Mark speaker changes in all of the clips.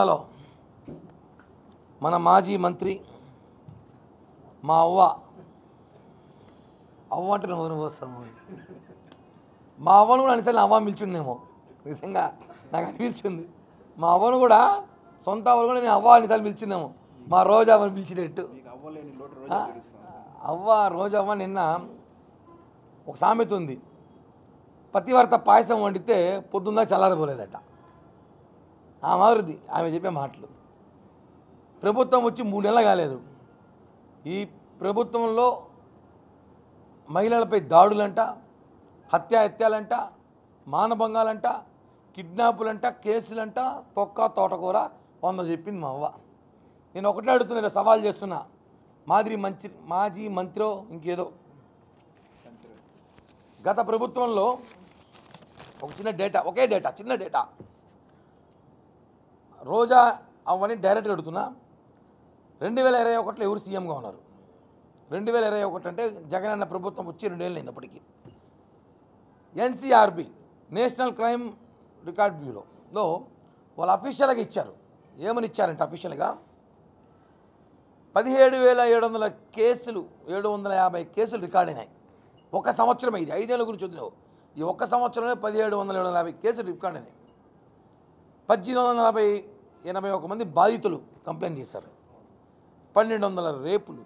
Speaker 1: Hello మన మాజీ మంత్రి మా అవ్వ అంటే నువ్వు వస్తాము మా అవ్వను కూడా అనిసరి అవ్వ పిలిచిండేమో నిజంగా నాకు అనిపిస్తుంది మా అవ్వను కూడా సొంత అవ్వను కూడా నేను అవ్వ అనిసార్లు పిలిచిందేమో మా రోజా అవ్వని పిలిచినట్టు అవ్వ రోజవ్వ నిన్న ఒక సామెత ఉంది పతివర్త పాయసం వండితే పొద్దున్న చల్లారిపోలేదట ఆ మారుది ఆమె చెప్పే మాటలు ప్రభుత్వం వచ్చి 3 నెలలు కాలేదు ఈ ప్రభుత్వంలో మహిళలపై దాడులంట హత్యాలంట మానభంగాలంట కిడ్నాపులంట కేసులంట తొక్క తోటకూర 100 చెప్పింది మా అవ్వ. నేను ఒకటే అడుగుతున్నా, సవాల్ చేస్తున్నా, మాజీ మంత్రో ఇంకేదో గత ప్రభుత్వంలో ఒక చిన్న డేటా రోజా అవ్వని డైరెక్ట్గా అడుగుతున్నా, 2021లో ఎవరు సీఎంగా ఉన్నారు? 2021 అంటే జగన్ అన్న ప్రభుత్వం వచ్చి 2 ఏళ్ళు అయింది. అప్పటికి ఎన్సీఆర్బి నేషనల్ క్రైమ్ రికార్డ్ బ్యూరోలో వాళ్ళు అఫీషియల్గా ఇచ్చారు. ఏమని ఇచ్చారంటే అఫీషియల్గా 17,700 కేసులు 750 కేసులు రికార్డ్ అయినాయి. ఒక సంవత్సరం ఇది 5 ఏళ్ళ గురించి వదిలేవు. ఈ ఒక్క సంవత్సరంలో 17,750 కేసులు రికార్డ్ అయినాయి. 1,881 మంది బాధితులు కంప్లైంట్ చేశారు. 1,200 రేపులు,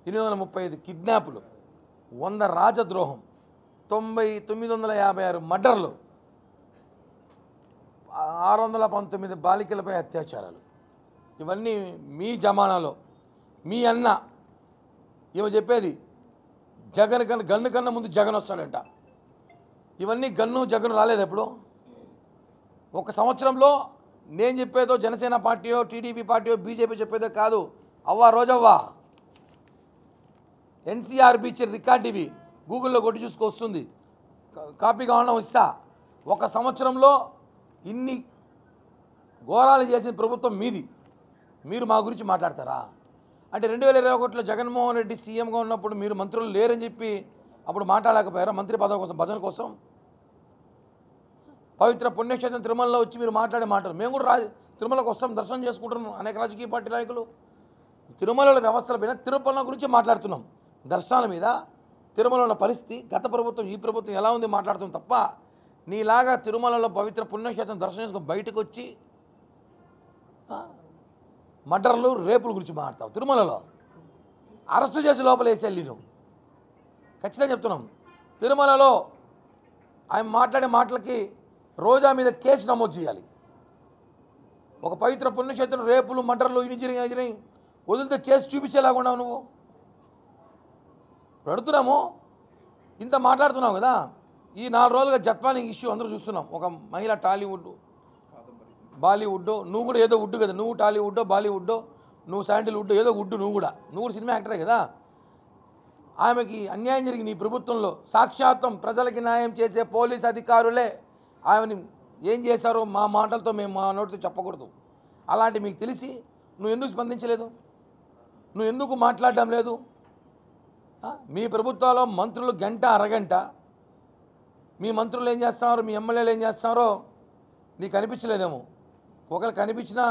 Speaker 1: 835 కిడ్నాపులు, 100 రాజద్రోహం, 956 మర్డర్లు, 619 బాలికలపై అత్యాచారాలు. ఇవన్నీ మీ జమానాలో మీ అన్న ఏమో చెప్పేది గన్ను కన్నా ముందు జగన్ వస్తాడంట. ఇవన్నీ జగన్ రాలేదు. ఎప్పుడు ఒక సంవత్సరంలో నేను చెప్పేదో జనసేన పార్టీయో టీడీపీ పార్టీయో బీజేపీ చెప్పేదో కాదు. రోజవ్వ ఎన్సీఆర్బీ ఇచ్చే రికార్డు ఇవి గూగుల్లో కొట్టి చూసుకొస్తుంది. కాపీ కావాలన్నా ఇస్తా. ఒక సంవత్సరంలో ఇన్ని ఘోరాలు చేసిన ప్రభుత్వం మీది. మీరు మా గురించి మాట్లాడతారా? అంటే 2021లో జగన్మోహన్ రెడ్డి సీఎంగా ఉన్నప్పుడు మీరు మంత్రులు లేరని చెప్పి అప్పుడు మాట్లాడలేకపోయారా? మంత్రి పదవి కోసం, భజన కోసం. పవిత్ర పుణ్యక్షేత్రం తిరుమలలో వచ్చి మీరు మాట్లాడే మాటలు మేము కూడా తిరుమలకు వస్తాం, దర్శనం చేసుకుంటున్నాం. అనేక రాజకీయ పార్టీ నాయకులు తిరుమలలో వ్యవస్థల మీద తిరుపతి గురించి మాట్లాడుతున్నాం. దర్శనాల మీద తిరుమలలో పరిస్థితి, గత ప్రభుత్వం ఈ ప్రభుత్వం ఎలా ఉంది మాట్లాడుతాం తప్ప నీలాగా తిరుమలలో పవిత్ర పుణ్యక్షేత్రం దర్శనం చేసుకుని బయటకు వచ్చి మర్డర్లు రేపుల గురించి మాట్లాడతావు. తిరుమలలో అరెస్టు చేసి లోపల వేసేయాలి. నేను ఖచ్చితంగా చెప్తున్నాం, తిరుమలలో ఆయన మాట్లాడే మాటలకి రోజా మీద కేసు నమోదు చేయాలి. ఒక పవిత్ర పుణ్యక్షేత్రం రేపులు మర్డర్లు ఇంజనీరింగ్ వదిలితే చేసి చూపించేలాగా ఉన్నావు నువ్వు. అడుగుతున్నాము, ఇంత మాట్లాడుతున్నావు కదా. ఈ 4 రోజులుగా జత్వాని ఇష్యూ అందరూ చూస్తున్నాం. ఒక మహిళ టాలీవుడ్ బాలీవుడ్, నువ్వు కూడా ఏదో వుడ్ కదా, నువ్వు టాలీవుడ్ బాలీవుడ్, నువ్వు శాండిల్వుడ్ ఏదో వుడ్, నువ్వు కూడా సినిమా యాక్టరే కదా. ఆమెకి అన్యాయం జరిగింది ఈ ప్రభుత్వంలో. సాక్షాత్తం ప్రజలకి న్యాయం చేసే పోలీస్ అధికారులే ఆమెని ఏం చేశారో మా మాటలతో మేము మా నోటితో చెప్పకూడదు. అలాంటి మీకు తెలిసి నువ్వు ఎందుకు స్పందించలేదు? నువ్వు ఎందుకు మాట్లాడడం లేదు? మీ ప్రభుత్వాల్లో మంత్రులు గంట అరగంట మీ మంత్రులు ఏం చేస్తున్నారో, మీ ఎమ్మెల్యేలు ఏం చేస్తున్నారో నీకు కనిపించలేదేమో. ఒకరు కనిపించినా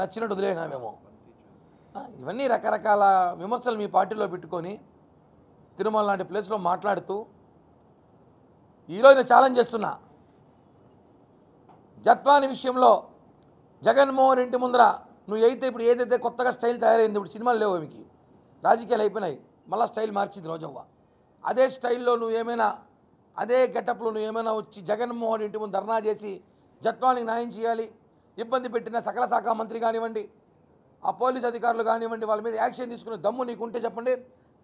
Speaker 1: నచ్చినట్టు వదిలేనామేమో. ఇవన్నీ రకరకాల విమర్శలు మీ పార్టీలో పెట్టుకొని తిరుమల లాంటి ప్లేస్లో మాట్లాడుతూ ఈరోజు నేను ఛాలెంజ్ చేస్తున్నా. జత్వాని విషయంలో జగన్మోహన్ ఇంటి ముందర నువ్వు ఇప్పుడు ఏదైతే కొత్తగా స్టైల్ తయారైంది, ఇప్పుడు సినిమాలు లేవు, మీకు రాజకీయాలు అయిపోయినాయి, మళ్ళీ స్టైల్ మార్చింది రోజవ్వ. అదే స్టైల్లో నువ్వు ఏమైనా అదే గెటప్లో నువ్వు ఏమైనా వచ్చి జగన్మోహన్ ఇంటి ముందు ధర్నా చేసి జత్వానికి న్యాయం చేయాలి, ఇబ్బంది పెట్టిన సకల శాఖ మంత్రి కానివ్వండి, ఆ పోలీస్ అధికారులు కానివ్వండి, వాళ్ళ మీద యాక్షన్ తీసుకునే దమ్ము నీకుంటే చెప్పండి.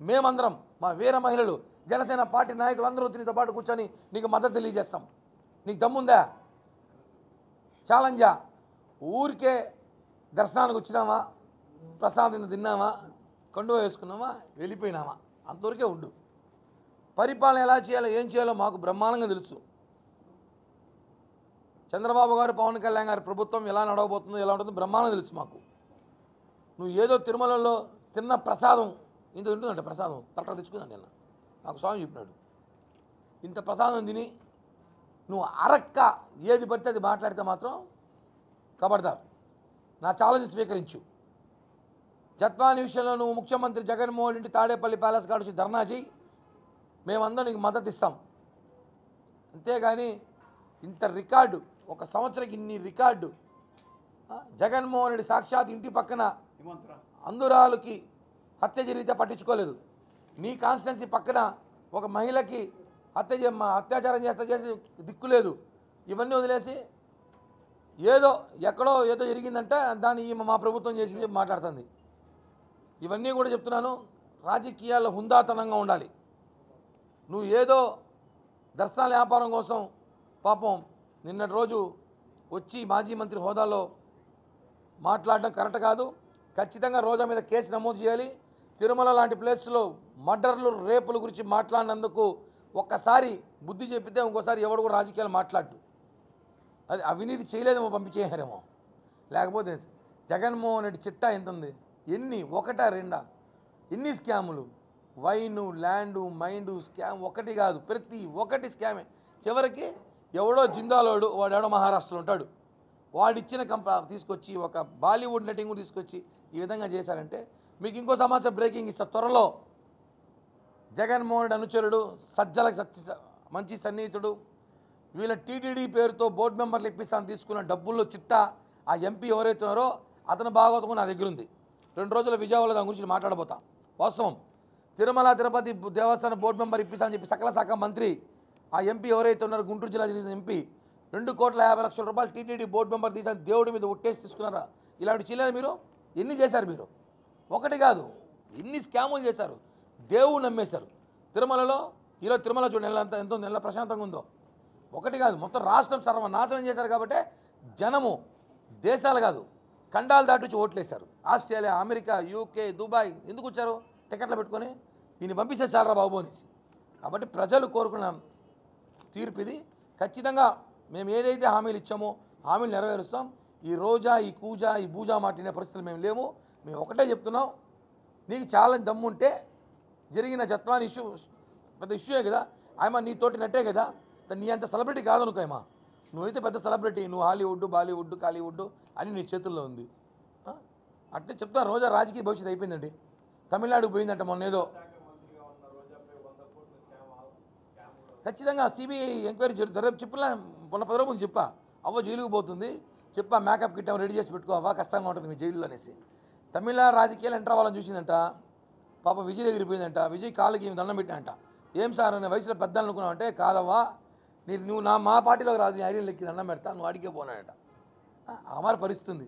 Speaker 1: మేమందరం మా వీర మహిళలు జనసేన పార్టీ నాయకులు అందరూ నీతో పాటు కూర్చొని నీకు మద్దతు తెలియజేస్తాం. నీకు దమ్ముందా? ఛాలెంజా? ఊరికే దర్శనానికి వచ్చినామా, ప్రసాదం తిన్నామా, కండువా వేసుకున్నామా, వెళ్ళిపోయినామా, అంతవరకే ఉండు. పరిపాలన ఎలా చేయాలో ఏం చేయాలో మాకు బ్రహ్మాండంగా తెలుసు. చంద్రబాబు గారు, పవన్ కళ్యాణ్ గారి ప్రభుత్వం ఎలా నడవబోతుందో, ఎలా ఉంటుందో బ్రహ్మాండంగా తెలుసు మాకు. నువ్వు ఏదో తిరుమలలో తిన్న ప్రసాదం ఇంత ఉంటుందంటే, ప్రసాదం తట్ట తెచ్చుకుందాను నిన్న నాకు స్వామి చెప్పినాడు. ఇంత ప్రసాదం తిని నువ్వు అరక్క ఏది పడితే అది మాట్లాడితే మాత్రం కబడ్దార్. నా ఛాలెంజ్ స్వీకరించు. జత్వాని విషయంలో నువ్వు ముఖ్యమంత్రి జగన్మోహన్ రెడ్డి తాడేపల్లి ప్యాలెస్ కాడ వచ్చి ధర్నా చేయి, మేమందరం నీకు మద్దతు ఇస్తాం. అంతేగాని ఇంత రికార్డు, ఒక సంవత్సరానికి ఇన్ని రికార్డు, జగన్మోహన్ రెడ్డి సాక్షాత్ ఇంటి పక్కన అందురాలకి హత్య జరిగితే పట్టించుకోలేదు. నీ కాన్స్టిట్యున్సీ పక్కన ఒక మహిళకి అత్యాచారం చేసి దిక్కులేదు. ఇవన్నీ వదిలేసి ఎక్కడో ఏదో జరిగిందంటే దాన్ని మా ప్రభుత్వం చేసి మాట్లాడుతుంది. ఇవన్నీ కూడా చెప్తున్నాను, రాజకీయాల్లో హుందాతనంగా ఉండాలి. నువ్వు ఏదో దర్శనాల వ్యాపారం కోసం పాపం నిన్నటి రోజు వచ్చి మాజీ మంత్రి హోదాలో మాట్లాడడం కరెక్ట్ కాదు. ఖచ్చితంగా రోజా మీద కేసు నమోదు చేయాలి. తిరుమల లాంటి ప్లేస్లో మర్డర్లు, రేపుల గురించి మాట్లాడినందుకు ఒక్కసారి బుద్ధి చెప్పితే ఇంకోసారి ఎవడు కూడా రాజకీయాలు మాట్లాడు. అది అవినీతి చేయలేదేమో, పంపించేయారేమో. లేకపోతే జగన్మోహన్ రెడ్డి చిట్టా ఎంత ఉంది, ఎన్ని, ఒకటా రెండా, ఎన్ని స్కాములు, వైను, ల్యాండు, మైండు స్కామ్ ఒకటి కాదు, ప్రతి ఒక్కటి స్కామే. చివరికి ఎవడో జిందాలోడు, వాడెవడో మహారాష్ట్రలో ఉంటాడు, వాడిచ్చిన తీసుకొచ్చి ఒక బాలీవుడ్ నటింగ్ తీసుకొచ్చి ఈ విధంగా చేశారంటే మీకు ఇంకో సమాచారం బ్రేకింగ్ ఇస్తా. త్వరలో జగన్మోహన్ రెడ్డి అనుచరుడు, సజ్జలకు మంచి సన్నిహితుడు, వీళ్ళ టీటీడీ పేరుతో బోర్డు మెంబర్లు ఇప్పిస్తాను తీసుకున్న డబ్బుల్లో చిట్టా ఆ ఎంపీ ఎవరైతే ఉన్నారో అతను భాగవతం నా దగ్గర ఉంది. 2 రోజుల విజయవాడలో దాని గురించి మాట్లాడబోతా. వాస్తవం, తిరుమల తిరుపతి దేవస్థానం బోర్డు మెంబర్ ఇప్పిస్తానని చెప్పి సకల శాఖ మంత్రి ఆ ఎంపీ ఎవరైతే ఉన్నారో గుంటూరు జిల్లా చెందిన ఎంపీ 2,50,00,000 రూపాయలు టీటీడీ బోర్డు మెంబర్ తీసాను దేవుడి మీద ఒట్టేసి తీసుకున్నారా? ఇలాంటి చిల్లర మీరు ఎన్ని చేశారు? మీరు ఒకటి కాదు, ఎన్ని స్కాములు చేశారు, దేవుడు నమ్మేశారు. తిరుమలలో ఈరోజు తిరుమల చూడండి నెల ఎంతో నెల ప్రశాంతంగా ఉందో. ఒకటి కాదు, మొత్తం రాష్ట్రం సర్వనాశనం చేశారు. కాబట్టి జనము దేశాలు కాదు ఖండాలు దాటించి ఓట్లేశారు. ఆస్ట్రేలియా, అమెరికా, యూకే, దుబాయ్ ఎందుకు వచ్చారు? టికెట్లు పెట్టుకొని ఈయన పంపించేసారా బాబు అనేసి. కాబట్టి ప్రజలు కోరుకున్న తీర్పు ఇది. ఖచ్చితంగా మేము ఏదైతే హామీలు ఇచ్చామో హామీలు నెరవేరుస్తాం. ఈ రోజా, ఈ కూజా, ఈ బూజా మాటినే పరిస్థితులు మేము లేము. మేము ఒకటే చెప్తున్నాం, నీకు చాలా దమ్ముంటే జరిగిన జత్వాని ఇష్యూ పెద్ద ఇష్యూయే కదా, ఆయమ నీతోటి నట్టే కదా, నీ అంత సెలబ్రిటీ కాదనుకో ఆయమా. నువ్వైతే పెద్ద సెలబ్రిటీ, నువ్వు హాలీవుడ్, బాలీవుడ్, కాలీవుడ్ అని నీ చేతుల్లో ఉంది. అంటే చెప్తా, రోజా రాజకీయ భవిష్యత్తు అయిపోయిందండి. తమిళనాడుకు పోయిందంట మొన్నేదో. ఖచ్చితంగా సిబిఐ ఎంక్వైరీ జరుగుతుంది. చెప్పినా మొన్న 10 రోజులు చెప్పా, అవ్వ జైలుకు పోతుంది, చెప్పా మేకప్ కిట్ రెడీ చేసి పెట్టుకోవా, కష్టంగా ఉంటుంది మీ జైల్లో అనేసి. తమిళనాడు రాజకీయాలు ఎంటర్ అవ్వాలని చూసిందంట. పాప విజయ్ దగ్గర పోయిందంట. విజయ్ కాళ్ళకి దండం పెట్టినంట. ఏం సార్ అనే వయసులో పెద్దలు అనుకున్నావు అంటే, కాదవ్వా నువ్వు మా పార్టీలోకి రాదు, ఐరన్ లెక్కి దండం పెడతా, నువ్వు అడిగే పోనాడంట. అమరు పరిస్థితుంది.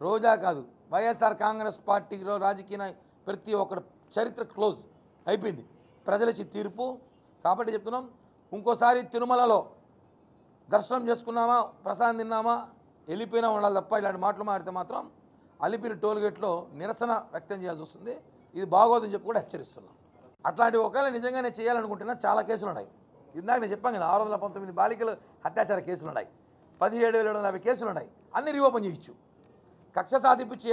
Speaker 1: రోజా కాదు, వైఎస్ఆర్ కాంగ్రెస్ పార్టీలో రాజకీయ ప్రతి ఒక్కరు చరిత్ర క్లోజ్ అయిపోయింది. ప్రజలిచ్చి తీర్పు. కాబట్టి చెప్తున్నాం, ఇంకోసారి తిరుమలలో దర్శనం చేసుకున్నామా, ప్రసాదం తిన్నామా, వెళ్ళిపోయినా ఉండాలి తప్ప ఇలాంటి మాటలు మాడితే మాత్రం అలిపిరి టోల్గేట్లో నిరసన వ్యక్తం చేయాల్సి వస్తుంది. ఇది బాగోదని చెప్పి కూడా హెచ్చరిస్తున్నాం. అట్లాంటివి ఒకవేళ నిజంగానే చేయాలనుకుంటున్నా చాలా కేసులు ఉన్నాయి. ఇందాక నేను చెప్పాను కదా, 619 బాలికలు అత్యాచార కేసులు ఉన్నాయి, 17,750 కేసులు ఉన్నాయి. అన్ని రీఓపెన్ చేయొచ్చు. కక్ష సాధింపు